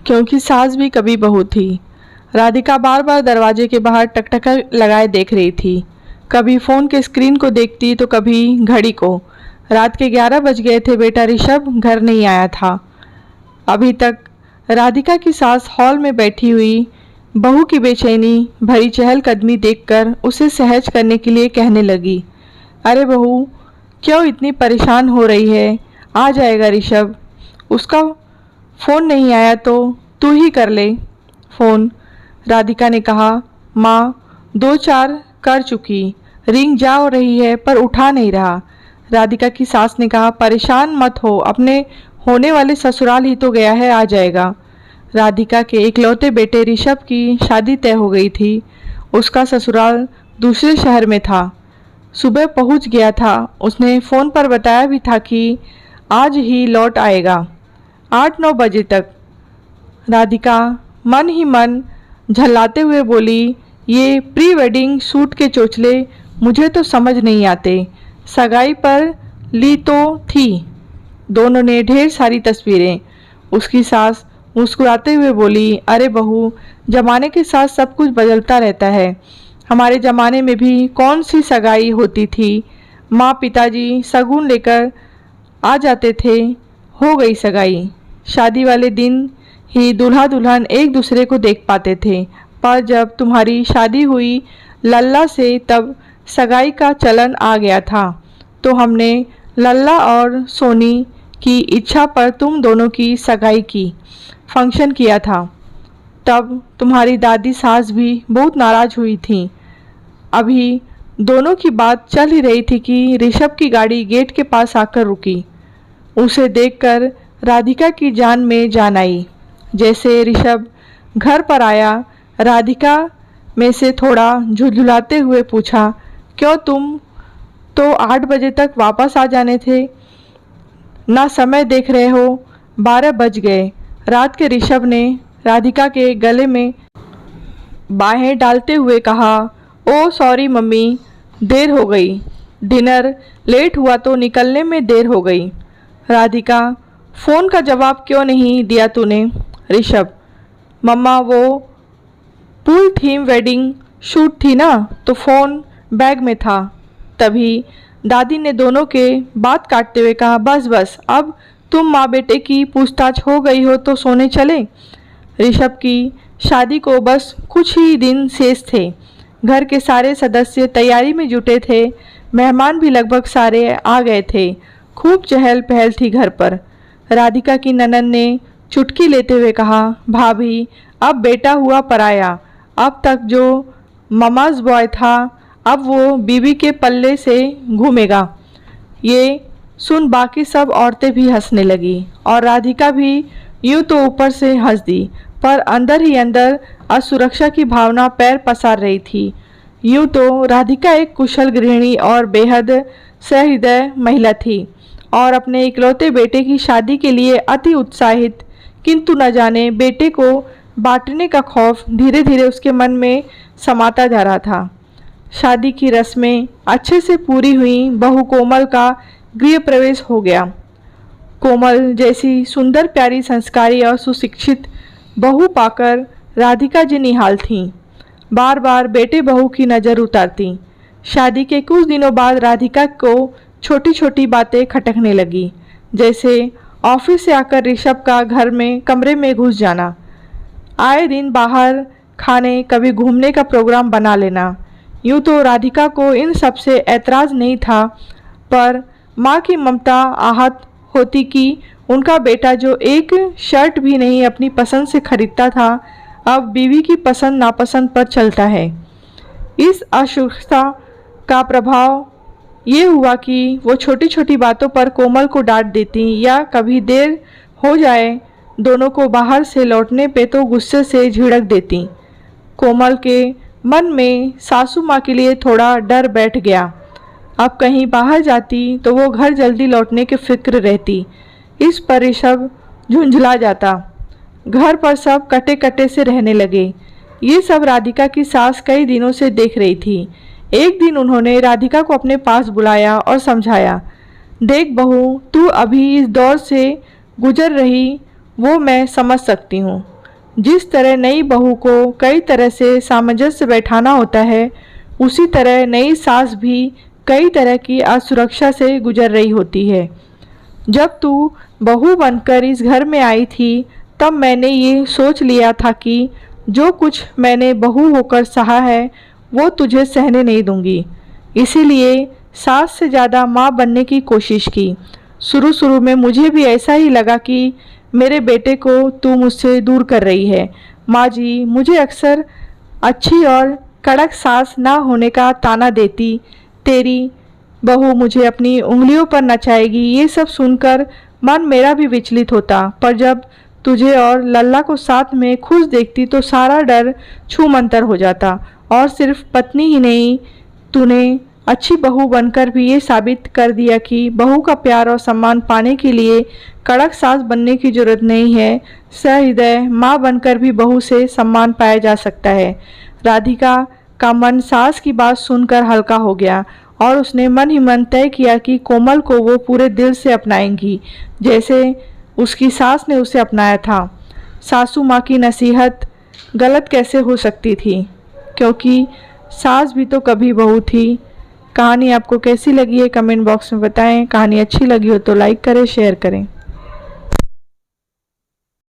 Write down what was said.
क्योंकि सास भी कभी बहू थी। राधिका बार बार दरवाजे के बाहर टकटका लगाए देख रही थी। कभी फ़ोन के स्क्रीन को देखती तो कभी घड़ी को। रात के 11 बज गए थे। बेटा ऋषभ घर नहीं आया था अभी तक। राधिका की सास हॉल में बैठी हुई बहू की बेचैनी भरी चहलकदमी देखकर उसे सहज करने के लिए कहने लगी, अरे बहू, क्यों इतनी परेशान हो रही है? आ जाएगा ऋषभ। उसका फ़ोन नहीं आया तो तू ही कर ले फ़ोन। राधिका ने कहा, माँ 2-4 कर चुकी, रिंग जा रही है पर उठा नहीं रहा। राधिका की सास ने कहा, परेशान मत हो, अपने होने वाले ससुराल ही तो गया है, आ जाएगा। राधिका के इकलौते बेटे ऋषभ की शादी तय हो गई थी। उसका ससुराल दूसरे शहर में था। सुबह पहुंच गया था। उसने फ़ोन पर बताया भी था कि आज ही लौट आएगा 8-9 बजे तक। राधिका मन ही मन झल्लाते हुए बोली, ये प्री वेडिंग शूट के चोचले मुझे तो समझ नहीं आते। सगाई पर ली तो थी दोनों ने ढेर सारी तस्वीरें। उसकी सास मुस्कुराते हुए बोली, अरे बहू, जमाने के साथ सब कुछ बदलता रहता है। हमारे ज़माने में भी कौन सी सगाई होती थी? माँ पिताजी शगुन लेकर आ जाते थे, हो गई सगाई। शादी वाले दिन ही दूल्हा दुल्हन एक दूसरे को देख पाते थे, पर जब तुम्हारी शादी हुई लल्ला से तब सगाई का चलन आ गया था। तो हमने लल्ला और सोनी की इच्छा पर तुम दोनों की सगाई की फंक्शन किया था। तब तुम्हारी दादी सास भी बहुत नाराज़ हुई थी। अभी दोनों की बात चल ही रही थी कि ऋषभ की गाड़ी गेट के पास आकर रुकी। उसे देखकर राधिका की जान में जान आई। जैसे ऋषभ घर पर आया, राधिका में से थोड़ा झुलझुलाते हुए पूछा, क्यों, तुम तो 8 बजे तक वापस आ जाने थे, ना समय देख रहे हो? 12 बज गए। रात के ऋषभ ने राधिका के गले में बाहें डालते हुए कहा, ओ सॉरी मम्मी, देर हो गई। डिनर लेट हुआ तो निकलने में देर हो गई। राधिका, फ़ोन का जवाब क्यों नहीं दिया तूने? ऋषभ, मम्मा वो पूल थीम वेडिंग शूट थी ना, तो फ़ोन बैग में था। तभी दादी ने दोनों के बात काटते हुए कहा, बस बस, अब तुम माँ बेटे की पूछताछ हो गई हो तो सोने चले। ऋषभ की शादी को बस कुछ ही दिन शेष थे। घर के सारे सदस्य तैयारी में जुटे थे। मेहमान भी लगभग सारे आ गए थे। खूब चहल पहल थी घर पर। राधिका की ननद ने चुटकी लेते हुए कहा, भाभी, अब बेटा हुआ पराया। अब तक जो ममाज बॉय था, अब वो बीवी के पल्ले से घूमेगा। ये सुन बाकी सब औरतें भी हंसने लगी और राधिका भी यूं तो ऊपर से हंस दी, पर अंदर ही अंदर असुरक्षा की भावना पैर पसार रही थी। यूं तो राधिका एक कुशल गृहिणी और बेहद सहृदय महिला थी और अपने इकलौते बेटे की शादी के लिए अति उत्साहित, किंतु न जाने बेटे को बांटने का खौफ धीरे धीरे उसके मन में समाता जा रहा था। शादी की रस्में अच्छे से पूरी हुई। बहू कोमल का गृह प्रवेश हो गया। कोमल जैसी सुंदर, प्यारी, संस्कारी और सुशिक्षित बहू पाकर राधिका जी निहाल थीं। बार बार बेटे बहू की नज़र उतारती। शादी के कुछ दिनों बाद राधिका को छोटी छोटी बातें खटकने लगी, जैसे ऑफिस से आकर ऋषभ का घर में कमरे में घुस जाना, आए दिन बाहर खाने, कभी घूमने का प्रोग्राम बना लेना। यूँ तो राधिका को इन सब से ऐतराज़ नहीं था, पर माँ की ममता आहत होती कि उनका बेटा जो एक शर्ट भी नहीं अपनी पसंद से खरीदता था, अब बीवी की पसंद नापसंद पर चलता है। इस असुरक्षता का प्रभाव ये हुआ कि वो छोटी छोटी बातों पर कोमल को डांट देती, या कभी देर हो जाए दोनों को बाहर से लौटने पे तो गुस्से से झिड़क देती। कोमल के मन में सासू माँ के लिए थोड़ा डर बैठ गया। अब कहीं बाहर जाती तो वो घर जल्दी लौटने की फिक्र रहती। इस पर ऋषभ झुंझला जाता। घर पर सब कटे कटे से रहने लगे। ये सब राधिका की सास कई दिनों से देख रही थी। एक दिन उन्होंने राधिका को अपने पास बुलाया और समझाया, देख बहू, तू अभी इस दौर से गुजर रही वो मैं समझ सकती हूँ, जिस तरह नई बहू को कई तरह से सामंजस्य बैठाना होता है, उसी तरह नई सास भी कई तरह की असुरक्षा से गुजर रही होती है। जब तू बहू बनकर इस घर में आई थी, तब मैंने ये सोच लिया था कि जो कुछ मैंने बहू होकर सहा है, वो तुझे सहने नहीं दूंगी। इसीलिए सास से ज़्यादा माँ बनने की कोशिश की। शुरू में मुझे भी ऐसा ही लगा कि मेरे बेटे को तू मुझसे दूर कर रही है। माँ जी मुझे अक्सर अच्छी और कड़क सास ना होने का ताना देती, तेरी बहू मुझे अपनी उंगलियों पर नचाएगी, ये सब सुनकर मन मेरा भी विचलित होता। पर जब तुझे और लल्ला को साथ में खुश देखती तो सारा डर छूमंतर हो जाता। और सिर्फ पत्नी ही नहीं, तूने अच्छी बहू बनकर भी ये साबित कर दिया कि बहू का प्यार और सम्मान पाने के लिए कड़क सास बनने की जरूरत नहीं है। सहृदय माँ बनकर भी बहू से सम्मान पाया जा सकता है। राधिका का मन सास की बात सुनकर हल्का हो गया और उसने मन ही मन तय किया कि कोमल को वो पूरे दिल से अपनाएंगी, जैसे उसकी सास ने उसे अपनाया था। सासू माँ की नसीहत गलत कैसे हो सकती थी, क्योंकि सास भी तो कभी बहू थी। कहानी आपको कैसी लगी है कमेंट बॉक्स में बताएं। कहानी अच्छी लगी हो तो लाइक करें, शेयर करें।